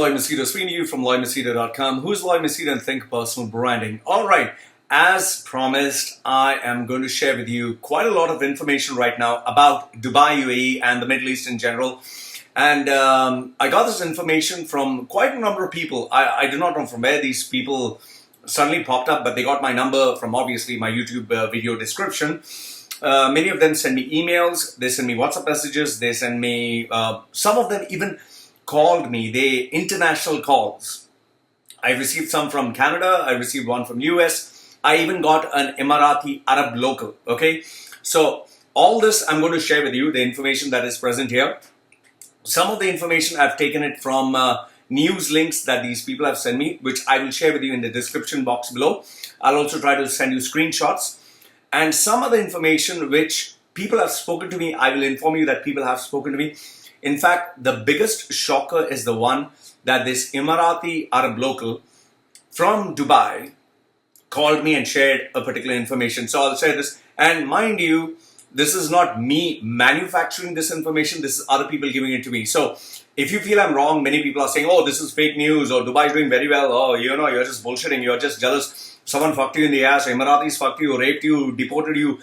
Lloyd Machedo, speaking to you from LloydMachedo.com. Who's Lloyd Machedo and Think Personal Branding? All right, as promised, I am going to share with you quite a lot of information right now about Dubai, UAE, and the Middle East in general. And I got this information from quite a number of people. I do not know from where these people suddenly popped up, but they got my number from obviously my YouTube video description. Many of them send me emails, they send me WhatsApp messages, they send me, some of them even called me, they international calls. I received some from Canada, I received one from US, I even got an Emirati Arab local, okay? So all this I'm going to share with you, the information that is present here. Some of the information I've taken it from news links that these people have sent me, which I will share with you in the description box below. I'll also try to send you screenshots. And some of the information which people have spoken to me, I will inform you that people have spoken to me. In fact, the biggest shocker is the one that this Emirati Arab local from Dubai called me and shared a particular information. So I'll share this. And mind you, this is not me manufacturing this information. This is other people giving it to me. So if you feel I'm wrong, many people are saying, oh, this is fake news, or Dubai is doing very well. Oh, you're just bullshitting. You're just jealous. Someone fucked you in the ass. Emiratis fucked you, raped you, deported you,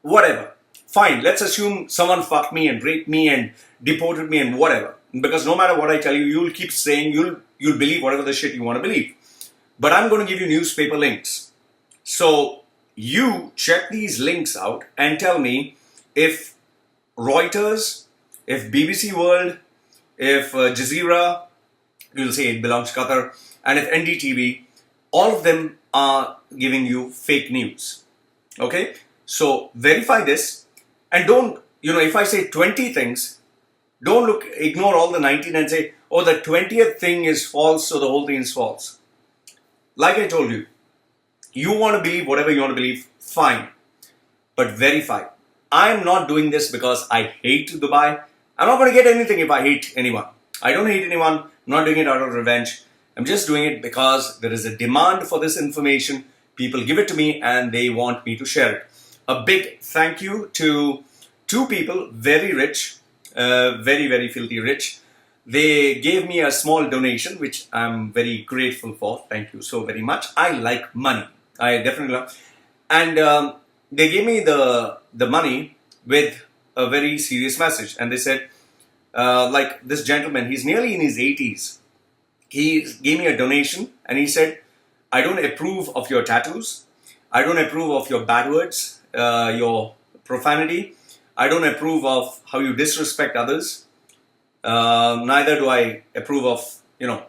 whatever. Fine. Let's assume someone fucked me and raped me and deported me and whatever. Because no matter what I tell you, you'll keep saying, you'll believe whatever the shit you want to believe. But I'm going to give you newspaper links. So you check these links out and tell me if Reuters, if BBC World, if Jazeera, you'll say it belongs to Qatar, and if NDTV, all of them are giving you fake news. Okay? So verify this and don't, if I say 20 things, don't ignore all the 19 and say, oh, the 20th thing is false, so the whole thing is false. Like I told you, you want to believe whatever you want to believe, fine. But verify. I'm not doing this because I hate Dubai. I'm not going to get anything if I hate anyone. I don't hate anyone. I'm not doing it out of revenge. I'm just doing it because there is a demand for this information. People give it to me and they want me to share it. A big thank you to two people, very rich, very, very filthy rich. They gave me a small donation, which I'm very grateful for. Thank you so very much. I like money. I definitely love. And they gave me the money with a very serious message. And they said, like this gentleman, he's nearly in his 80s. He gave me a donation and he said, I don't approve of your tattoos. I don't approve of your bad words, your profanity. I don't approve of how you disrespect others. Neither do I approve of,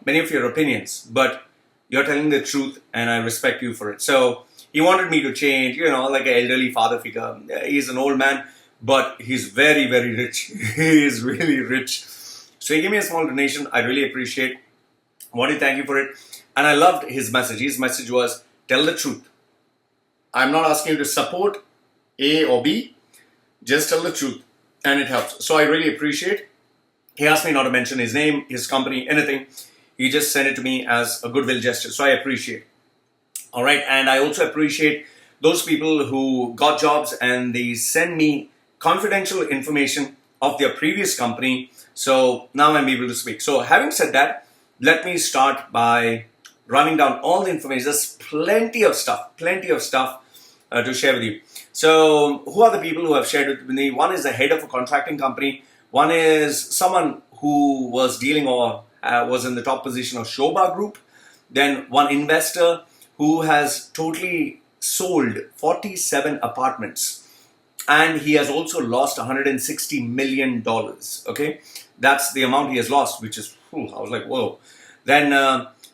many of your opinions. But you're telling the truth and I respect you for it. So he wanted me to change, like an elderly father figure. He's an old man, but he's very, very rich. He is really rich. So he gave me a small donation. I really appreciate. I want to thank you for it. And I loved his message. His message was, tell the truth. I'm not asking you to support A or B. Just tell the truth. And it helps. So I really appreciate. He asked me not to mention his name, his company, anything. He just sent it to me as a goodwill gesture. So I appreciate. All right. And I also appreciate those people who got jobs and they send me confidential information of their previous company. So now I'm able to speak. So having said that, let me start by running down all the information. There's plenty of stuff to share with you. So who are the people who have shared it with me? One is the head of a contracting company. One is someone who was dealing or was in the top position of Shoba Group. Then one investor who has totally sold 47 apartments. And he has also lost $160 million. Okay, that's the amount he has lost, which is, I was like, whoa. Then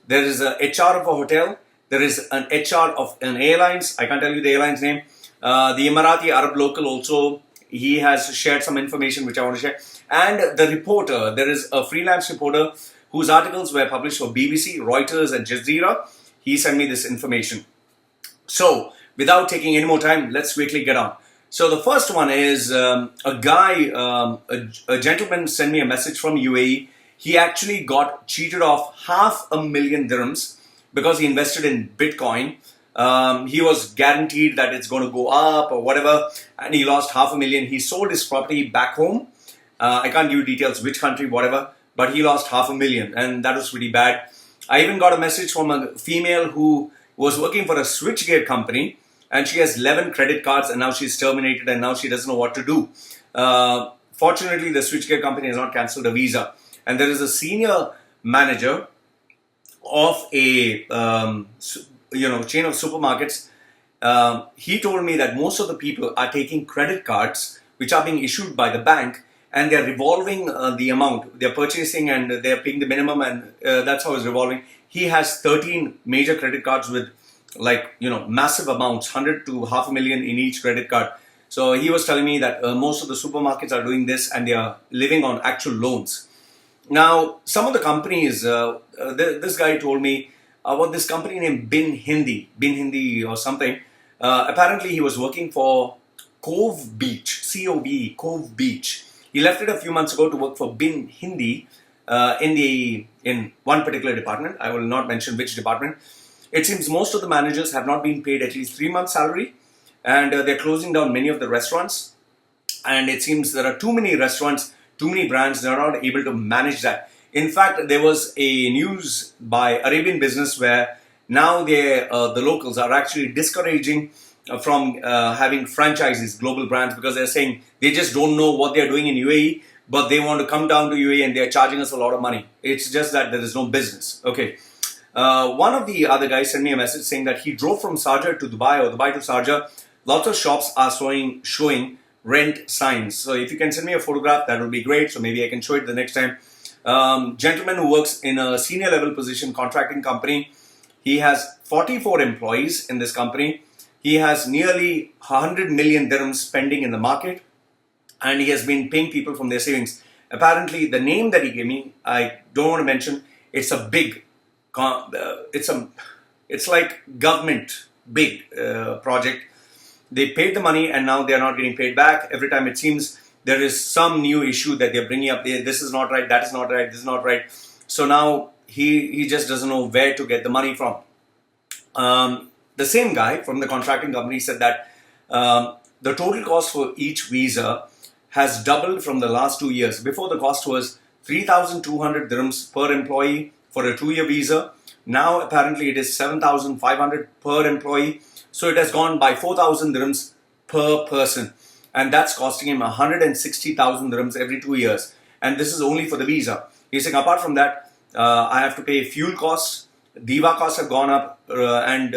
there is a HR of a hotel. There is an HR of an airlines. I can't tell you the airline's name. The Emirati Arab local also, he has shared some information which I want to share. And the reporter, there is a freelance reporter whose articles were published for BBC, Reuters and Jazeera. He sent me this information. So without taking any more time, let's quickly get on. So the first one is a gentleman sent me a message from UAE. He actually got cheated off 500,000 dirhams because he invested in Bitcoin. He was guaranteed that it's going to go up or whatever, and he lost 500,000. He sold his property back home. I can't give you details, which country, whatever, but he lost $500,000, and that was pretty bad. I even got a message from a female who was working for a switchgear company, and she has 11 credit cards, and now she's terminated, and now she doesn't know what to do. Fortunately, the switchgear company has not cancelled a visa, and there is a senior manager of a chain of supermarkets. He told me that most of the people are taking credit cards which are being issued by the bank, and they're revolving the amount. They're purchasing and they're paying the minimum, and that's how it's revolving. He has 13 major credit cards with massive amounts, 100 to $500,000 in each credit card. So he was telling me that most of the supermarkets are doing this, and they are living on actual loans. Now, some of the companies, this guy told me about this company named Bin Hindi or something. Apparently, he was working for Cove Beach, C-O-V-E, Cove Beach. He left it a few months ago to work for Bin Hindi in one particular department. I will not mention which department. It seems most of the managers have not been paid at least 3 months' salary, and they're closing down many of the restaurants. And it seems there are too many restaurants, too many brands, they're not able to manage that. In fact, there was a news by Arabian Business where now the locals are actually discouraging from having franchises, global brands, because they're saying they just don't know what they're doing in UAE, but they want to come down to UAE and they're charging us a lot of money. It's just that there is no business. Okay. One of the other guys sent me a message saying that he drove from Sharjah to Dubai or Dubai to Sharjah. Lots of shops are showing rent signs. So if you can send me a photograph, that would be great. So maybe I can show it the next time. Gentleman who works in a senior level position, contracting company. He has 44 employees in this company. He has nearly 100 million dirhams spending in the market, and he has been paying people from their savings. Apparently, the name that he gave me, I don't want to mention. It's a big, it's like government big project. They paid the money, and now they are not getting paid back. Every time it seems there is some new issue that they're bringing up. This is not right. That is not right. This is not right. So now he just doesn't know where to get the money from. The same guy from the contracting company said that the total cost for each visa has doubled from the last 2 years. Before, the cost was 3,200 dirhams per employee for a 2-year visa. Now apparently it is 7,500 per employee. So it has gone by 4,000 dirhams per person, and that's costing him 160,000 dirhams every 2 years. And this is only for the visa. He's saying apart from that, I have to pay fuel costs, diva costs have gone up, and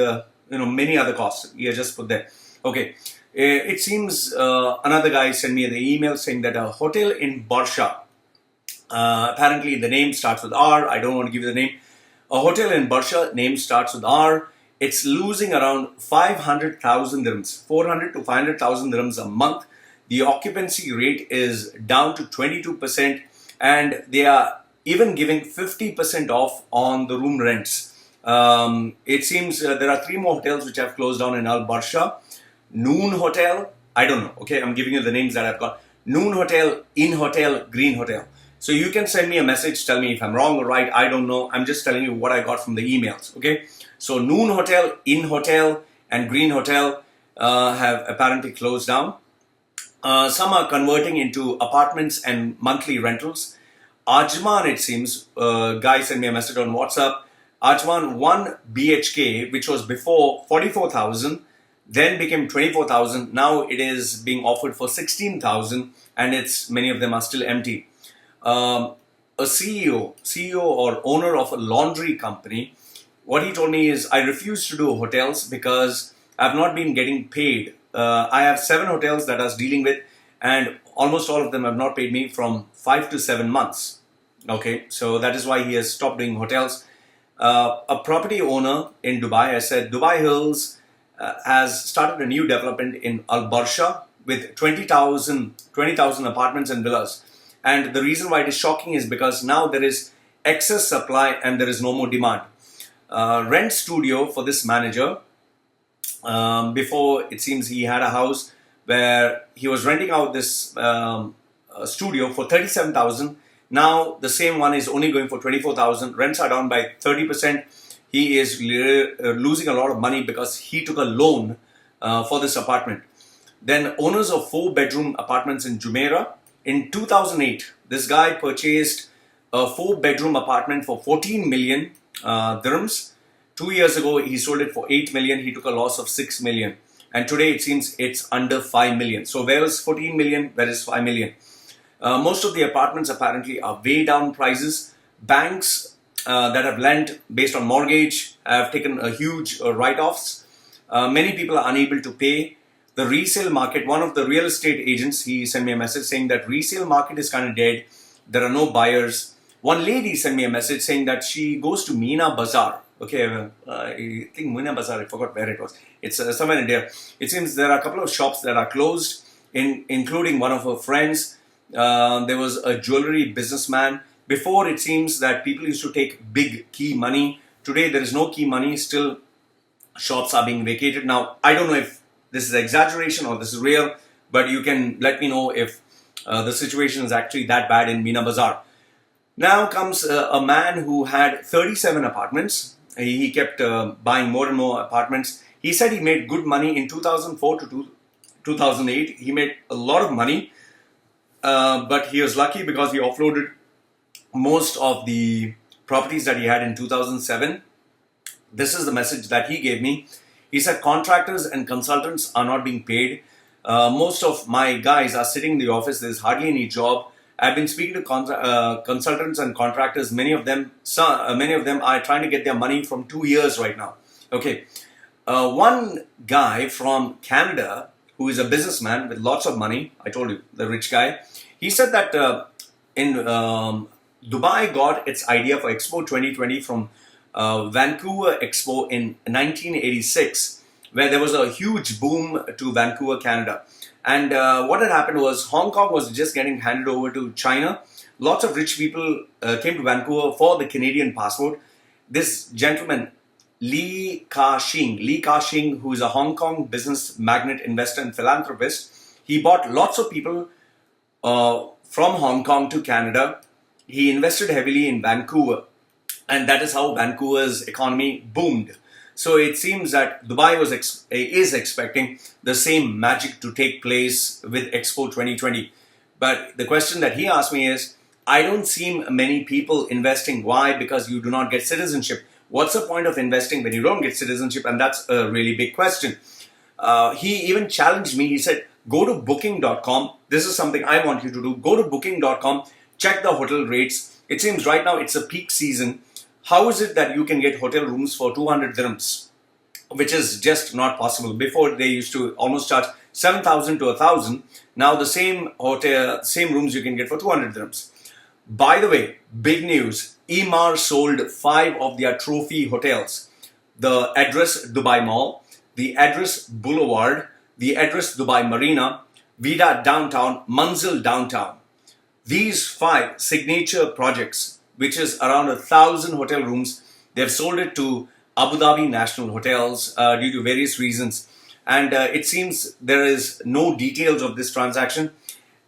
many other costs. He has just put there. Okay, it seems another guy sent me the email saying that a hotel in Barsha, apparently the name starts with R. I don't want to give you the name. A hotel in Barsha, name starts with R. It's losing around 500,000 dirhams, 400 to 500,000 dirhams a month. The occupancy rate is down to 22%, and they are even giving 50% off on the room rents. It seems there are 3 more hotels which have closed down in Al Barsha. Noon Hotel, I don't know. Okay, I'm giving you the names that I've got. Noon Hotel, In Hotel, Green Hotel. So you can send me a message, tell me if I'm wrong or right. I don't know. I'm just telling you what I got from the emails. Okay. So Noon Hotel, In Hotel, and Green Hotel have apparently closed down. Some are converting into apartments and monthly rentals. Ajman, it seems, guy sent me a message on WhatsApp. Ajman 1 BHK, which was before 44,000, then became 24,000. Now it is being offered for 16,000, and many of them are still empty. A CEO or owner of a laundry company, what he told me is, I refuse to do hotels because I've not been getting paid. I have 7 hotels that I was dealing with, and almost all of them have not paid me from 5 to 7 months. Okay, so that is why he has stopped doing hotels. A property owner in Dubai, I said, Dubai Hills has started a new development in Al Barsha with 20,000 apartments and villas. And the reason why it is shocking is because now there is excess supply and there is no more demand. Rent studio for this manager. Before, it seems he had a house where he was renting out this studio for 37,000. Now the same one is only going for 24,000. Rents are down by 30%. He is losing a lot of money because he took a loan for this apartment. Then owners of 4-bedroom apartments in Jumeirah. In 2008, this guy purchased a 4-bedroom apartment for 14 million dirhams. 2 years ago, he sold it for 8 million. He took a loss of 6 million. And today it seems it's under 5 million. So where is 14 million? Where is 5 million? Most of the apartments apparently are way down prices. Banks that have lent based on mortgage have taken a huge write-offs. Many people are unable to pay. The resale market, one of the real estate agents, he sent me a message saying that resale market is kind of dead. There are no buyers. One lady sent me a message saying that she goes to Meena Bazaar. Okay, I think Meena Bazaar, I forgot where it was. It's somewhere in there. It seems there are a couple of shops that are closed, including one of her friends. There was a jewelry businessman. Before, it seems that people used to take big key money. Today, there is no key money. Still, shops are being vacated. Now, I don't know if this is exaggeration or this is real, but you can let me know if the situation is actually that bad in Meena Bazaar. Now comes a man who had 37 apartments. He kept buying more and more apartments. He said he made good money in 2004 to 2008. He made a lot of money, but he was lucky because he offloaded most of the properties that he had in 2007. This is the message that he gave me. He said contractors and consultants are not being paid. Most of my guys are sitting in the office. There's hardly any job. I've been speaking to consultants and contractors. Many of them are trying to get their money from 2 years right now. Okay, one guy from Canada who is a businessman with lots of money. I told you, the rich guy. He said that in Dubai got its idea for Expo 2020 from Vancouver Expo in 1986, where there was a huge boom to Vancouver, Canada. And what had happened was Hong Kong was just getting handed over to China. Lots of rich people came to Vancouver for the Canadian passport. This gentleman, Li Ka-shing, who is a Hong Kong business magnate, investor and philanthropist, he bought lots of people from Hong Kong to Canada. He invested heavily in Vancouver. And that is how Vancouver's economy boomed. So it seems that Dubai is expecting the same magic to take place with Expo 2020. But the question that he asked me is, I don't see many people investing. Why? Because you do not get citizenship. What's the point of investing when you don't get citizenship? And that's a really big question. He even challenged me. He said, go to booking.com. This is something I want you to do. Go to booking.com, check the hotel rates. It seems right now it's a peak season. How is it that you can get hotel rooms for 200 dirhams, which is just not possible? Before, they used to almost charge 7,000 to 1,000. Now the same rooms you can get for 200 dirhams. By the way, big news. Emaar sold 5 of their trophy hotels. The Address Dubai Mall, the Address Boulevard, the Address Dubai Marina, Vida Downtown, Manzil Downtown. These 5 signature projects, which is around 1,000 hotel rooms, they've sold it to Abu Dhabi National Hotels due to various reasons. And it seems there is no details of this transaction.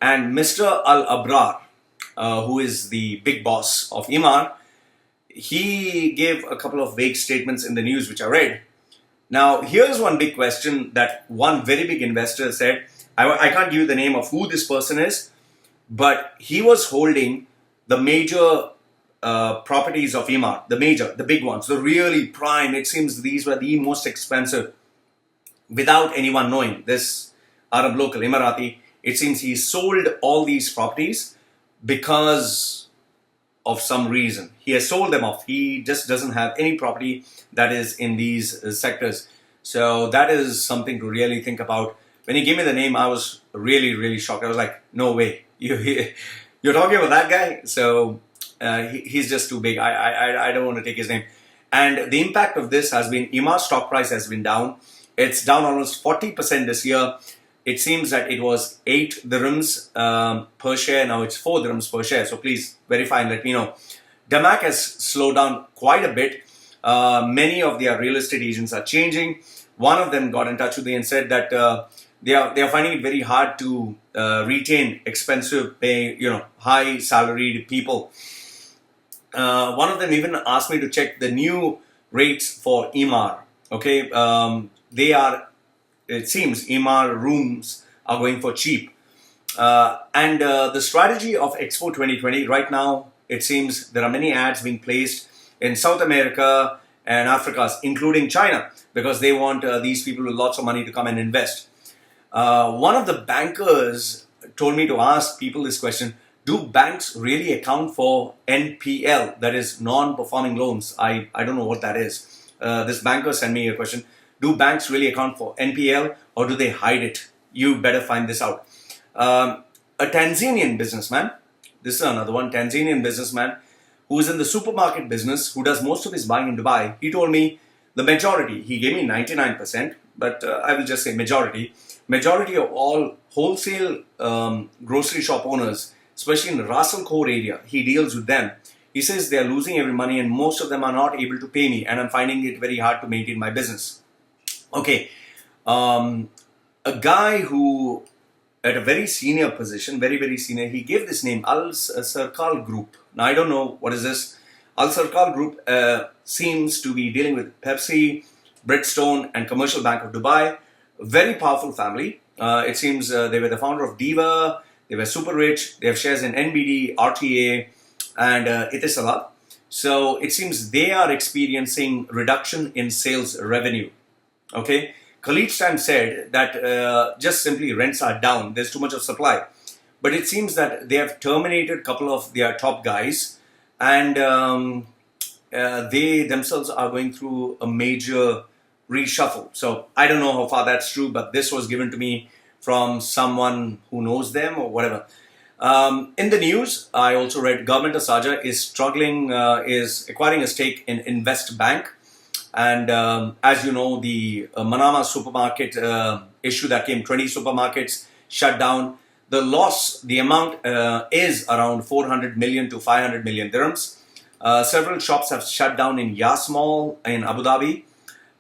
And Mr. Al-Abrar, who is the big boss of Emaar, he gave a couple of vague statements in the news, which I read. Now, here's one big question that one very big investor said. I can't give you the name of who this person is, but he was holding the major properties of Emaar, the big ones, the really prime. It seems these were the most expensive without anyone knowing. This Arab local, Emirati, it seems he sold all these properties because of some reason. He has sold them off. He just doesn't have any property that is in these sectors. So that is something to really think about. When he gave me the name, I was really, really shocked. I was like, no way. You're talking about that guy? So he's just too big. I don't want to take his name. And the impact of this has been, Emaar's stock price has been down. It's down almost 40% this year. It seems that it was 8 dirhams per share. Now it's 4 dirhams per share. So please verify and let me know. Damac has slowed down quite a bit. Many of their real estate agents are changing. One of them got in touch with me and said that they are finding it very hard to retain expensive pay, high salaried people. One of them even asked me to check the new rates for Emaar. Okay, it seems Emaar rooms are going for cheap. And the strategy of Expo 2020 right now it seems there are many ads being placed in South America and Africa, including China, because they want these people with lots of money to come and invest. One of the bankers told me to ask people this question: do banks really account for NPL, that is non-performing loans? I don't know what that is. This banker sent me a question: do banks really account for NPL, or do they hide it? You better find this out. A Tanzanian businessman, this is another one, Tanzanian businessman who is in the supermarket business, who does most of his buying in Dubai, he told me the majority, he gave me 99%, but I will just say majority of all wholesale grocery shop owners, especially in the Ras Al Khor area, he deals with them. He says they are losing every money and most of them are not able to pay me, and I'm finding it very hard to maintain my business. Okay, a guy who at a very senior position, very senior, he gave this name, Al Sarkal Group. Now I don't know what is this. Al Sarkal Group seems to be dealing with Pepsi, Bridgestone and Commercial Bank of Dubai. Very powerful family. It seems they were the founder of Diva, they were super rich, they have shares in NBD, RTA and Etisalat. So it seems they are experiencing reduction in sales revenue. Okay. Khalid Stam said that just simply rents are down, there's too much of supply. But it seems that they have terminated a couple of their top guys, and they themselves are going through a major reshuffle. So I don't know how far that's true, but this was given to me from someone who knows them or whatever. In the news, I also read government of Sharjah is struggling, is acquiring a stake in Invest Bank. And as you know, the Manama supermarket issue that came, 20 supermarkets shut down. The loss, the amount is around 400 million to 500 million dirhams. Several shops have shut down in Yas Mall in Abu Dhabi.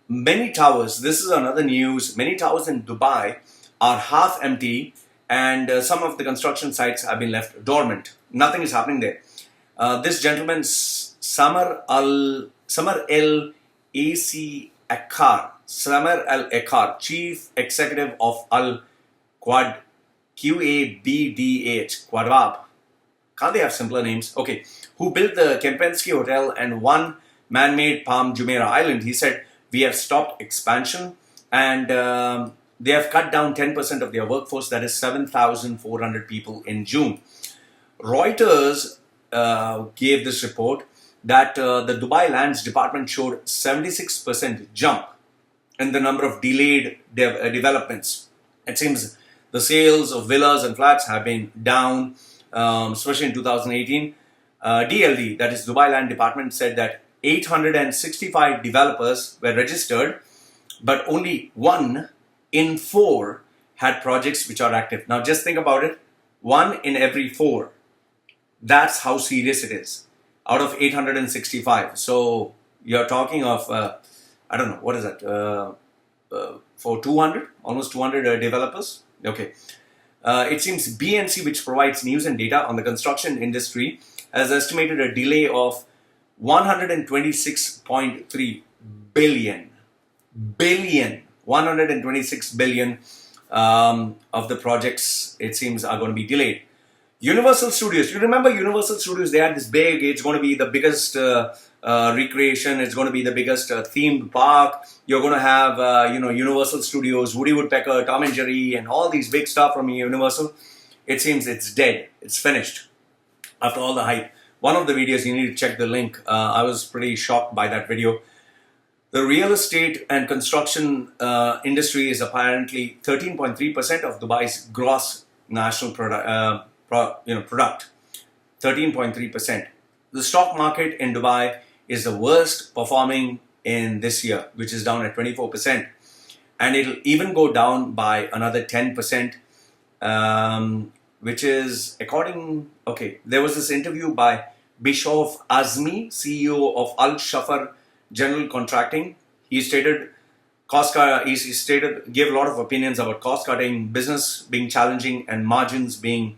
Many towers, this is another news, many towers in Dubai are half empty, and some of the construction sites have been left dormant. Nothing is happening there. This gentleman, Samar El Samar Al Ekar, Chief Executive of Al Quad, QABDH, Quadwab. Can't they have simpler names? Okay. Who built the Kempinski Hotel and one man-made Palm Jumeirah Island. He said, we have stopped expansion and they have cut down 10% of their workforce, that is 7,400 people in June. Reuters gave this report that the Dubai Lands Department showed 76% jump in the number of delayed developments. It seems the sales of villas and flats have been down, especially in 2018. DLD, that is Dubai Land Department, said that 865 developers were registered, but only 1 in 4 had projects which are active. Now just think about it, 1 in every 4. That's how serious it is. Out of 865. So you're talking of, I don't know, what is that? For 200, almost 200 developers. Okay. It seems BNC, which provides news and data on the construction industry, has estimated a delay of 126.3 billion. 126 billion of the projects, it seems, are going to be delayed. Universal Studios. You remember Universal Studios? They had this big, it's going to be the biggest recreation. It's going to be the biggest themed park. You're going to have, Universal Studios, Woody Woodpecker, Tom and Jerry, and all these big stuff from Universal. It seems it's dead. It's finished. After all the hype. One of the videos, you need to check the link. I was pretty shocked by that video. The real estate and construction industry is apparently 13.3% of Dubai's gross national product. 13.3%. The stock market in Dubai is the worst performing in this year, which is down at 24%. And it'll even go down by another 10%, which is there was this interview by Bischoff Azmi, CEO of Al Shafar General Contracting. He stated, gave a lot of opinions about cost cutting, business being challenging, and margins being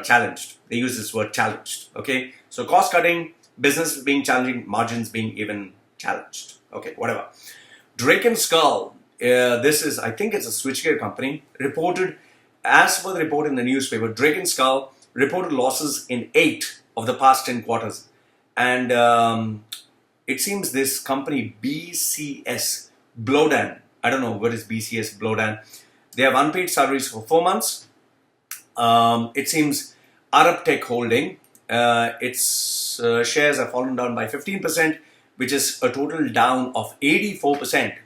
challenged. They use this word challenged. Okay. So cost cutting, business being challenging, margins being even challenged. Okay, whatever. Drake and Skull, I think it's a switchgear company, reported, as per the report in the newspaper, Drake and Skull reported losses in 8 of the past 10 quarters. And it seems this company BCS, Blodan, I don't know what is BCS, Blodan, they have unpaid salaries for 4 months. It seems Arab Tech Holding, its shares have fallen down by 15%, which is a total down of 84%.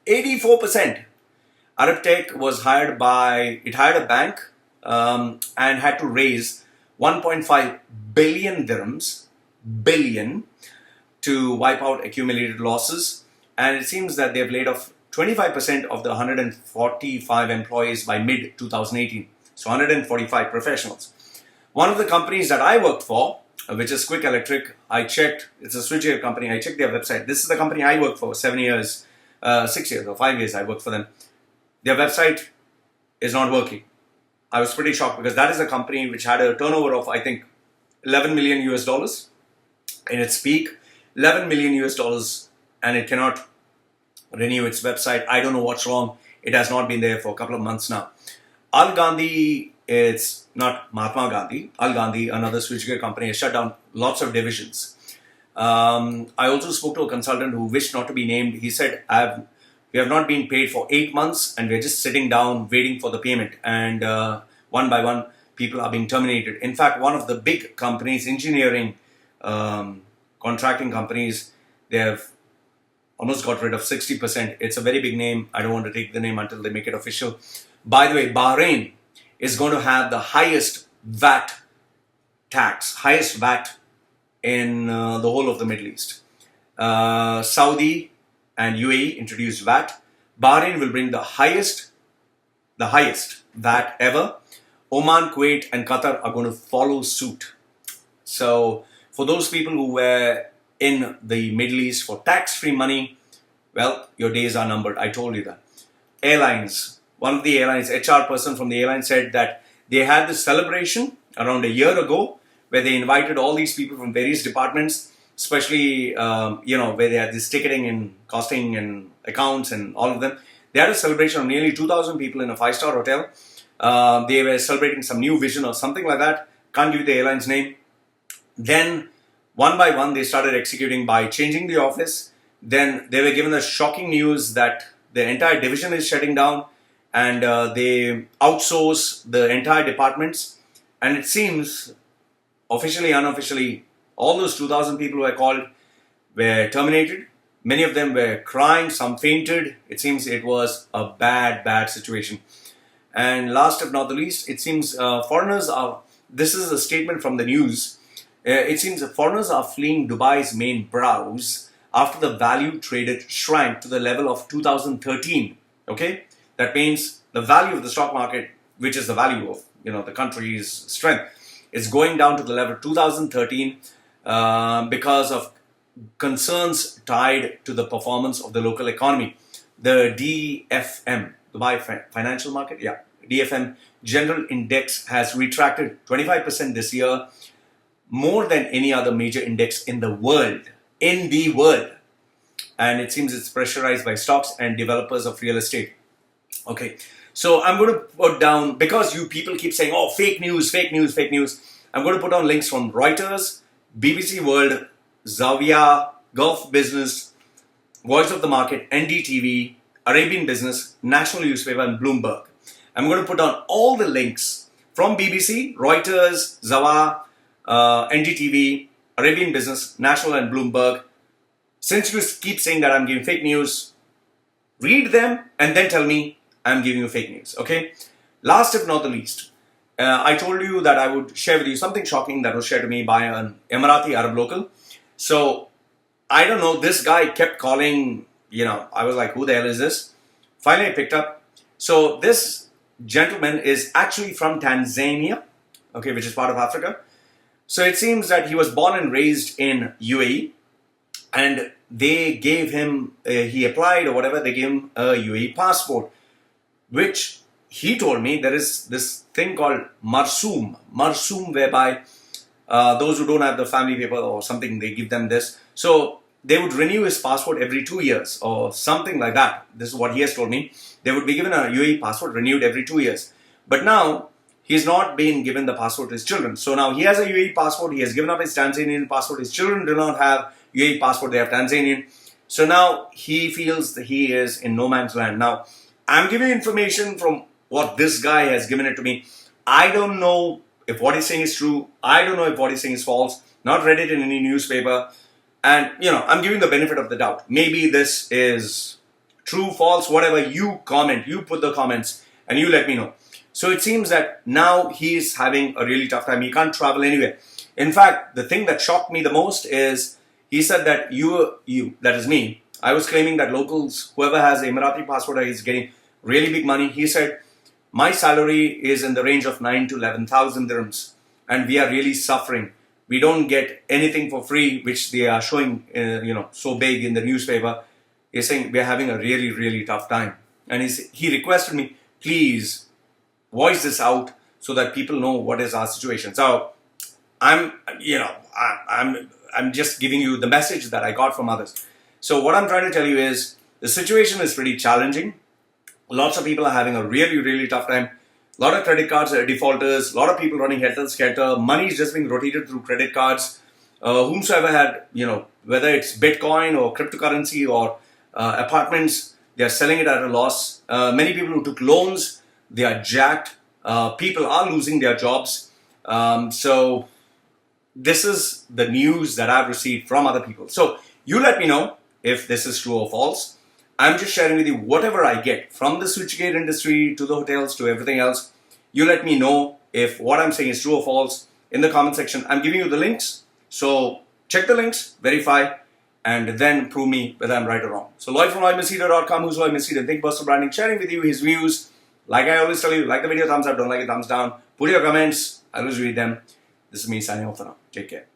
84%! Arab Tech was hired a bank and had to raise 1.5 billion dirhams, to wipe out accumulated losses. And it seems that they've laid off 25% of the 145 employees by mid-2018. So 145 professionals. One of the companies that I worked for, which is Quick Electric, I checked, it's a switchgear company, I checked their website. This is the company I worked for 7 years, 6 years or 5 years I worked for them. Their website is not working. I was pretty shocked because that is a company which had a turnover of, I think, 11 million US dollars in its peak. 11 million US dollars, and it cannot renew its website. I don't know what's wrong. It has not been there for a couple of months now. Al Gandhi, it's not Mahatma Gandhi. Al Gandhi, another switchgear company, has shut down lots of divisions. I also spoke to a consultant who wished not to be named. He said, we have not been paid for 8 months and we're just sitting down waiting for the payment. And one by one, people are being terminated. In fact, one of the big companies, engineering, contracting companies, they have almost got rid of 60%. It's a very big name. I don't want to take the name until they make it official. By the way, Bahrain is going to have the highest VAT in the whole of the Middle East. Saudi and UAE introduced VAT. Bahrain will bring the highest VAT ever. Oman, Kuwait and Qatar are going to follow suit. So for those people who were in the Middle East for tax-free money, well, your days are numbered. I told you that. Airlines. One of the airlines, HR person from the airline said that they had this celebration around a year ago where they invited all these people from various departments, especially, where they had this ticketing and costing and accounts and all of them. They had a celebration of nearly 2,000 people in a 5-star hotel. They were celebrating some new vision or something like that. Can't give you the airline's name. Then, one by one, they started executing by changing the office. Then they were given the shocking news that the entire division is shutting down and they outsource the entire departments. And it seems, officially, unofficially, all those 2,000 people who were called were terminated. Many of them were crying, some fainted. It seems it was a bad situation. And last but not the least, it seems this is a statement from the news, it seems foreigners are fleeing Dubai's main boroughs after the value traded shrank to the level of 2013. Okay? That means the value of the stock market, which is the value of the country's strength, is going down to the level of 2013 because of concerns tied to the performance of the local economy. The DFM, Dubai Financial Market, DFM General Index has retracted 25% this year, more than any other major index in the world. And it seems it's pressurized by stocks and developers of real estate. Okay, so I'm going to put down, because you people keep saying, oh, fake news, I'm going to put down links from Reuters, BBC World, Zawiya, Gulf Business, Voice of the Market, NDTV, Arabian Business, National Newspaper and Bloomberg. I'm going to put down all the links from BBC, Reuters, Zawiya, NDTV, Arabian Business, National and Bloomberg. Since you keep saying that I'm giving fake news, read them and then tell me I'm giving you fake news, okay? Last but not the least, I told you that I would share with you something shocking that was shared to me by an Emirati Arab local. So, I don't know, this guy kept calling, I was like, who the hell is this? Finally, I picked up. So, this gentleman is actually from Tanzania, okay, which is part of Africa. So, it seems that he was born and raised in UAE. And they gave him, he applied or whatever, they gave him a UAE passport, which he told me there is this thing called Marsoom, whereby those who don't have the family paper or something, they give them this. So they would renew his passport every 2 years or something like that. This is what he has told me. They would be given a UAE passport renewed every 2 years. But now he's not been given the passport to his children. So now he has a UAE passport. He has given up his Tanzanian passport. His children do not have UAE passport. They have Tanzanian. So now he feels that he is in no man's land. Now, I'm giving information from what this guy has given it to me. I don't know if what he's saying is true. I don't know if what he's saying is false. Not read it in any newspaper. And, I'm giving the benefit of the doubt. Maybe this is true, false, whatever. You comment. You put the comments and you let me know. So it seems that now he is having a really tough time. He can't travel anywhere. In fact, the thing that shocked me the most is he said that that is me. I was claiming that locals, whoever has the Emirati passport is getting really big money. He said, my salary is in the range of 9 to 11,000 dirhams and we are really suffering. We don't get anything for free, which they are showing, so big in the newspaper. He's saying we're having a really, really tough time. And he requested me, please voice this out so that people know what is our situation. So I'm just giving you the message that I got from others. So what I'm trying to tell you is the situation is pretty challenging. Lots of people are having a really, really tough time. A lot of credit cards are defaulters. A lot of people running helter-skelter. Money is just being rotated through credit cards. Whomsoever had, whether it's Bitcoin or cryptocurrency or apartments, they are selling it at a loss. Many people who took loans, they are jacked. People are losing their jobs. So this is the news that I've received from other people. So you let me know if this is true or false. I'm just sharing with you whatever I get from the switchgate industry to the hotels to everything else. You let me know if what I'm saying is true or false in the comment section. I'm giving you the links. So check the links, verify, and then prove me whether I'm right or wrong. So Lloyd from LloydMachedo.com, who's Lloyd Machedo, Think Personal Branding, sharing with you his views. Like I always tell you, like the video, thumbs up, don't like it, thumbs down. Put your comments, I always read them. This is me signing off for now. Take care.